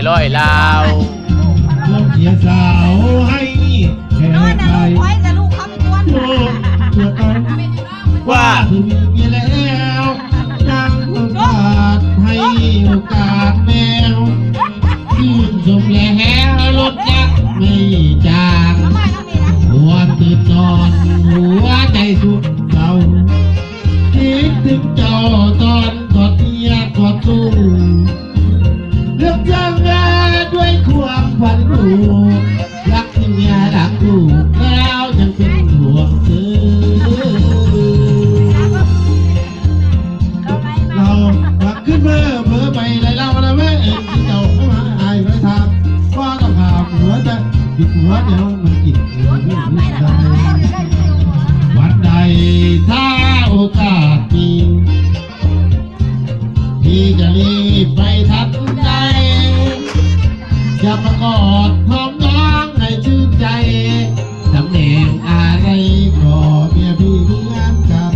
ลอยลาว ลงเสียสาวให้แค่ใครลูกตัวกันว่าถึงมีแล้วยังโอกาสให้โอกาสแมวชื่นชมแล้วรถยักษ์ไม่จางหัวตื่นนอนหัวใจสุดเศร้าคิดถึงเจ้าตอนกอดเมียกอดลูกเลือกจังด้วยความฝันลูกรักที่เมียรักลูกแล้วยังเป็นห่วงเธอเรากลับขึ้นเมื่อเพ้อไปเลยเล่าอะไรไม่เอ็นที่เจ้าไม่มาอายไม่ทำว่าต้องข่าวหัวใจผิดหัวเดียวมันกินไม่ได้วันใดถ้าโอกาสมีพี่จะรีบไปทันใจจะประกอดพร้อมน้องให้ชื่นใจตำแหน่งอะไรก็เมียพี่เหมือนกัน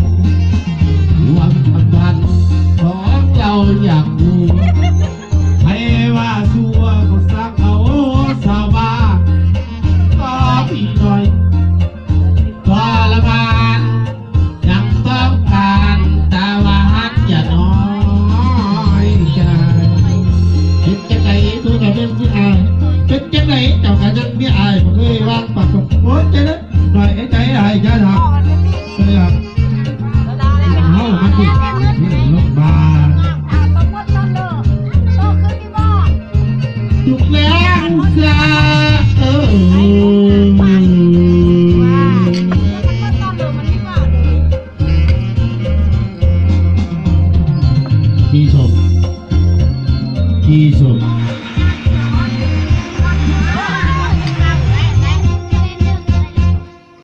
รวมพันของเราอยากดูให้ว่าชัวก็สักเอาสาวบ้าก็พี่หน่อยก็ละบานยังต้องการตาหวานอย่าน้อยใจเป็นจังไหนตัวเราเป็นผู้อายเป็นจังไหนเจ้ากันยังไม่อายผมเลยวางปากโอ้ยใจนะหน่อยไอ้ใจอายจะทำเลยครับเขามันติดรถบาร์จุกแล้วจ้าพี่ชม